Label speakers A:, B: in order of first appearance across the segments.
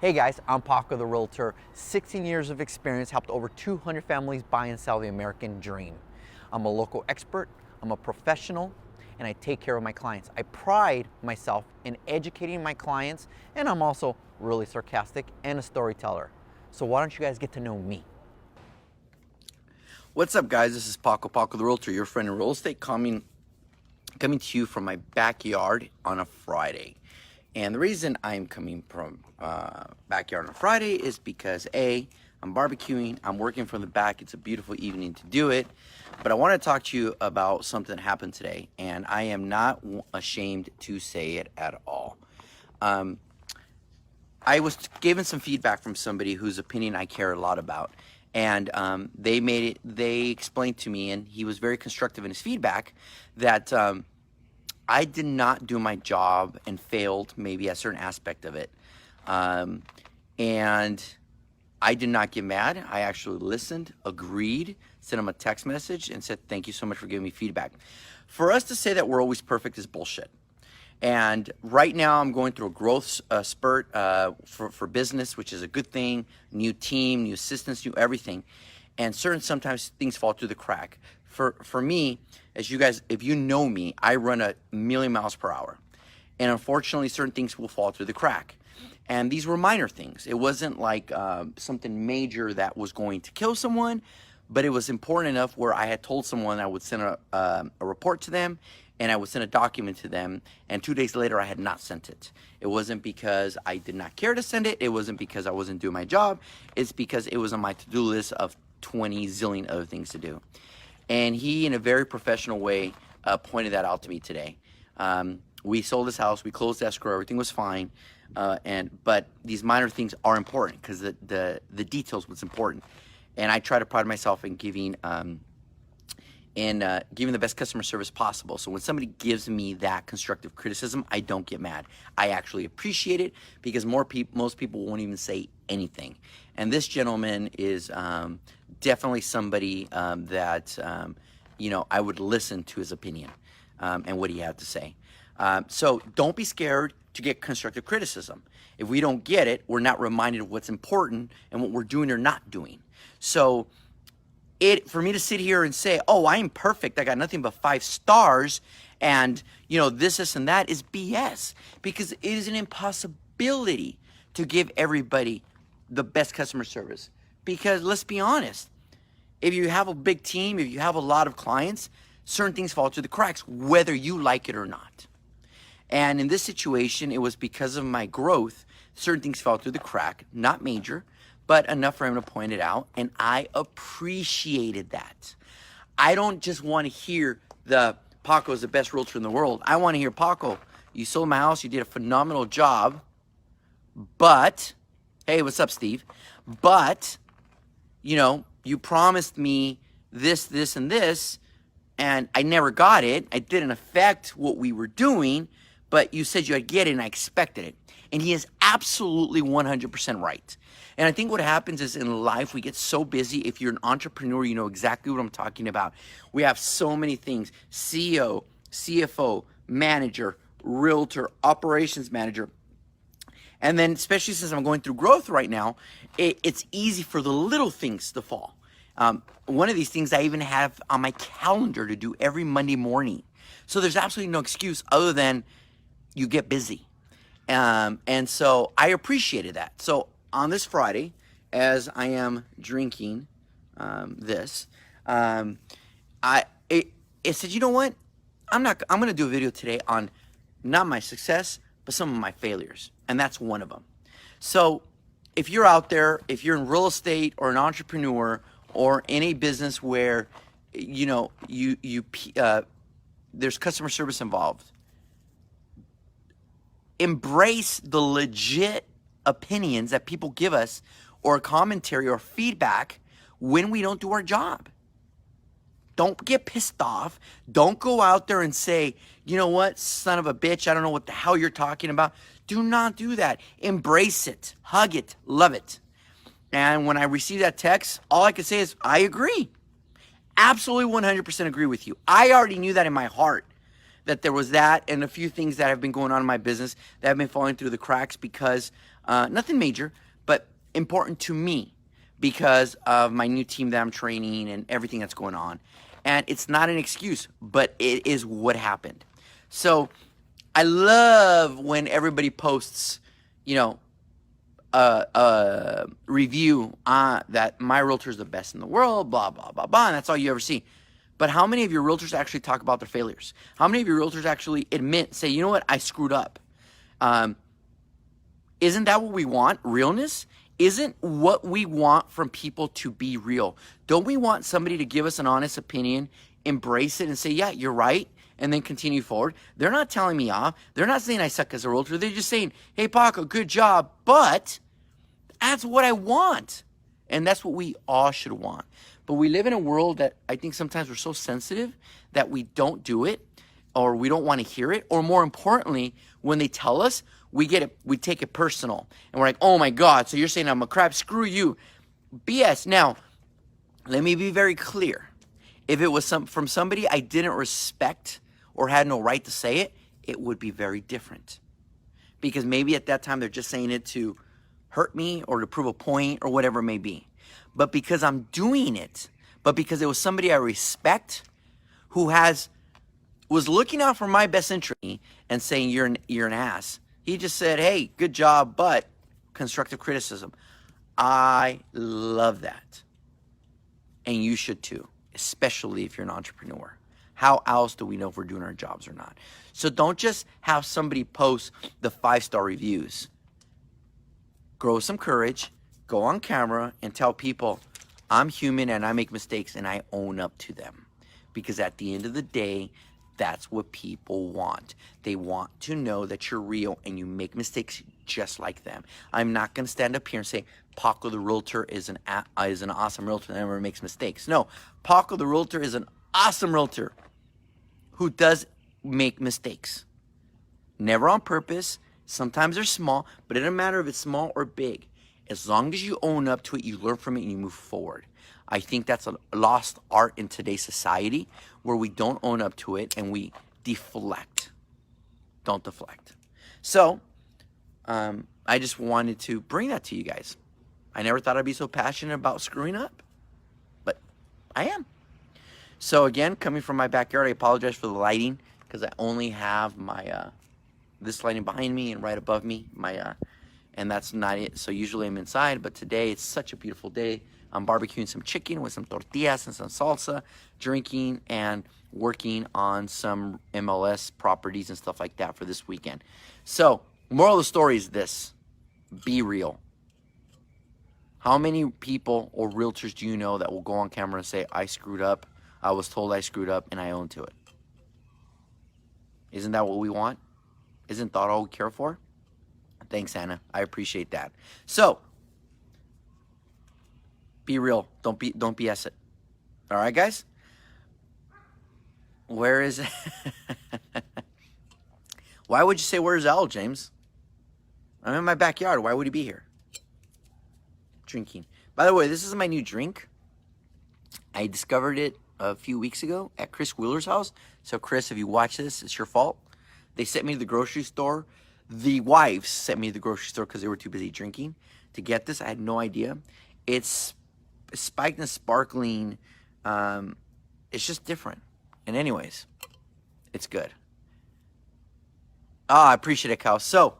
A: Hey guys, I'm Paco the Realtor. 16 years of experience, helped over 200 families buy and sell the American dream. I'm a local expert, I'm a professional, and I take care of my clients. I pride myself in educating my clients, and I'm also really sarcastic and a storyteller. So why don't you guys get to know me? What's up guys, this is Paco the Realtor, your friend in real estate, coming to you from my backyard on a Friday. And the reason I'm coming from backyard on a Friday is because I'm barbecuing, I'm working from the back, it's a beautiful evening to do it. But I want to talk to you about something that happened today, and I am not ashamed to say it at all. I was given some feedback from somebody whose opinion I care a lot about. And they explained to me, and he was very constructive in his feedback, that I did not do my job and failed maybe a certain aspect of it. And I did not get mad. I actually listened, agreed, sent him a text message and said, thank you so much for giving me feedback. For us to say that we're always perfect is bullshit. And right now I'm going through a growth spurt for business, which is a good thing. New team, new assistants, new everything. And sometimes things fall through the crack. For me, as you guys, if you know me, I run a million miles per hour. And unfortunately, certain things will fall through the crack. And these were minor things. It wasn't like something major that was going to kill someone, but it was important enough where I had told someone I would send a report to them, and I would send a document to them, and 2 days later I had not sent it. It wasn't because I did not care to send it. It wasn't because I wasn't doing my job. It's because it was on my to-do list of 20 zillion other things to do. And he, in a very professional way, pointed that out to me today. We sold this house, we closed escrow, everything was fine, but these minor things are important because the details what's important. And I try to pride myself in giving the best customer service possible. So when somebody gives me that constructive criticism, I don't get mad. I actually appreciate it because most people won't even say anything. And this gentleman is definitely somebody that I would listen to his opinion and what he had to say. So don't be scared to get constructive criticism. If we don't get it, we're not reminded of what's important and what we're doing or not doing. So for me to sit here and say, oh, I am perfect, I got nothing but 5 stars, and this and that is BS, because it is an impossibility to give everybody the best customer service. Because let's be honest, if you have a big team, if you have a lot of clients, certain things fall through the cracks, whether you like it or not. And in this situation, it was because of my growth, certain things fell through the crack, not major, but enough for him to point it out, and I appreciated that. I don't just want to hear Paco is the best realtor in the world. I want to hear, Paco, you sold my house, you did a phenomenal job, but, hey, what's up, Steve? But, you promised me this, and this, and I never got it. It didn't affect what we were doing, but you said you'd get it, and I expected it. And he is absolutely 100% right. And I think what happens is in life, we get so busy. If you're an entrepreneur, you know exactly what I'm talking about. We have so many things: CEO, CFO, manager, realtor, operations manager. And then, especially since I'm going through growth right now, it's easy for the little things to fall. One of these things I even have on my calendar to do every Monday morning. So there's absolutely no excuse other than you get busy. And so I appreciated that. So on this Friday, as I am drinking this, I said, you know what? I'm going to do a video today on not my success, but some of my failures. And that's one of them. So if you're out there, if you're in real estate or an entrepreneur or in a business where, there's customer service involved, embrace the legit opinions that people give us or commentary or feedback when we don't do our job. Don't get pissed off. Don't go out there and say, you know what, son of a bitch, I don't know what the hell you're talking about. Do not do that. Embrace it. Hug it. Love it. And when I receive that text, all I can say is, I agree. Absolutely 100% agree with you. I already knew that in my heart, that there was that and a few things that have been going on in my business that have been falling through the cracks because Nothing major, but important to me because of my new team that I'm training and everything that's going on. And it's not an excuse, but it is what happened. So I love when everybody posts, you know, a review that my realtor is the best in the world, blah, blah, blah, blah, and that's all you ever see. But how many of your realtors actually talk about their failures? How many of your realtors actually admit, say, you know what, I screwed up? Isn't that what we want? Realness? Isn't what we want from people to be real? Don't we want somebody to give us an honest opinion, embrace it, and say, yeah, you're right, and then continue forward? They're not telling me off. They're not saying I suck as a realtor. They're just saying, hey, Paco, good job, but that's what I want. And that's what we all should want. But we live in a world that I think sometimes we're so sensitive that we don't do it, or we don't want to hear it, or more importantly, when they tell us, we take it personal. And we're like, oh my God, so you're saying I'm a crap, screw you. BS. Now, let me be very clear. If it was from somebody I didn't respect or had no right to say it, it would be very different. Because maybe at that time they're just saying it to hurt me or to prove a point or whatever it may be. But because I'm doing it, but because it was somebody I respect who was looking out for my best interest and saying you're an ass. He just said, hey, good job, but constructive criticism. I love that. And you should too, especially if you're an entrepreneur. How else do we know if we're doing our jobs or not? So don't just have somebody post the 5-star reviews. Grow some courage, go on camera and tell people, I'm human and I make mistakes and I own up to them. Because at the end of the day, that's what people want. They want to know that you're real and you make mistakes just like them. I'm not going to stand up here and say, Paco the Realtor is an awesome realtor that never makes mistakes. No, Paco the Realtor is an awesome realtor who does make mistakes. Never on purpose. Sometimes they're small, but it doesn't matter if it's small or big. As long as you own up to it, you learn from it and you move forward. I think that's a lost art in today's society where we don't own up to it and we deflect. Don't deflect. So, I just wanted to bring that to you guys. I never thought I'd be so passionate about screwing up, but I am. So again, coming from my backyard, I apologize for the lighting because I only have my this lighting behind me and right above me, and that's not it. So usually I'm inside, but today it's such a beautiful day. I'm barbecuing some chicken with some tortillas and some salsa, drinking and working on some MLS properties and stuff like that for this weekend. So, moral of the story is this: be real. How many people or realtors do you know that will go on camera and say, I screwed up, I was told I screwed up, and I own to it? Isn't that what we want? Isn't that all we care for? Thanks, Anna. I appreciate that. So, be real. Don't BS it. All right, guys? Where is it? Why would you say, where's Al, James? I'm in my backyard. Why would he be here? Drinking. By the way, this is my new drink. I discovered it a few weeks ago at Chris Wheeler's house. So, Chris, if you watch this, it's your fault. They sent me to the grocery store. The wives sent me to the grocery store because they were too busy drinking to get this. I had no idea. It's spiked and sparkling. It's just different. And anyways, it's good. I appreciate it, Cal. So,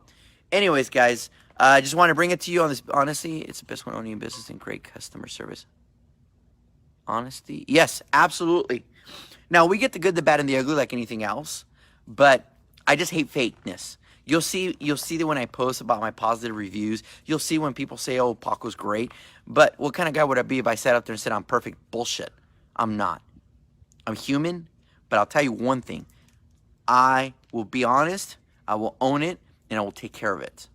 A: anyways, guys, I just want to bring it to you on this. Honestly, it's the best one owning business and great customer service. Honesty. Yes, absolutely. Now, we get the good, the bad, and the ugly like anything else. But I just hate fakeness. You'll see that when I post about my positive reviews. You'll see when people say, oh, Paco's great. But what kind of guy would I be if I sat up there and said I'm perfect? Bullshit. I'm not. I'm human. But I'll tell you one thing. I will be honest. I will own it. And I will take care of it.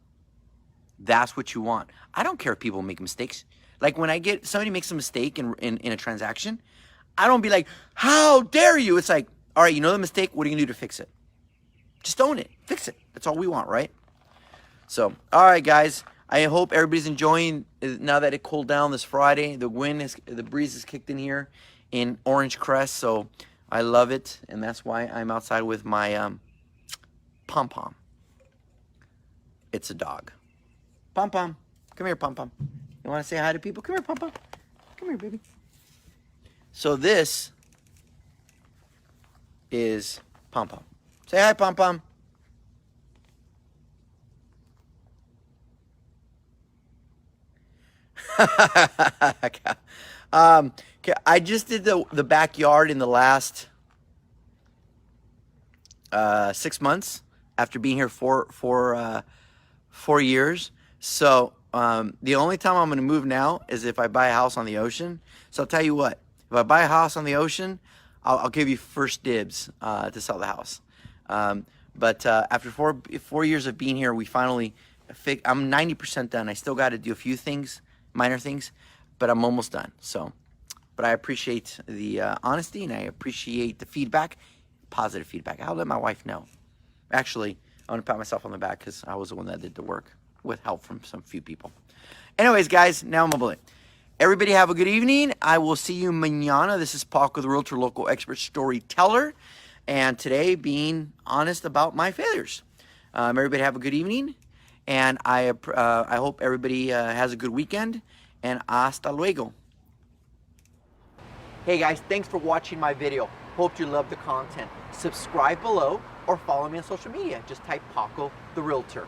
A: That's what you want. I don't care if people make mistakes. Like when somebody makes a mistake in a transaction, I don't be like, how dare you? It's like, all right, you know the mistake. What are you going to do to fix it? Just own it. Fix it. That's all we want, right? So, all right, guys. I hope everybody's enjoying now that it cooled down this Friday. The breeze is kicked in here in Orange Crest, so I love it, and that's why I'm outside with my pom-pom. It's a dog. Pom Pom. Come here, Pom Pom. You want to say hi to people? Come here, Pom Pom. Come here, baby. So this is Pom Pom. Say hi, Pom Pom. I just did the backyard in the last 6 months after being here for 4 years. So the only time I'm going to move now is if I buy a house on the ocean. So I'll tell you what, if I buy a house on the ocean, I'll give you first dibs to sell the house. But after 4 years of being here, we finally I'm 90% done. I still got to do a few things, minor things, but I'm almost done. So, but I appreciate the honesty, and I appreciate the feedback, positive feedback. I'll let my wife know. Actually, I want to pat myself on the back because I was the one that did the work with help from some few people. Anyways, guys, now I'm a bullet. Everybody have a good evening. I will see you mañana. This is Paco, the Realtor Local Expert Storyteller. And today, being honest about my failures. Everybody have a good evening. And I hope everybody has a good weekend. And hasta luego. Hey guys, thanks for watching my video. Hope you love the content. Subscribe below or follow me on social media. Just type Paco, the Realtor.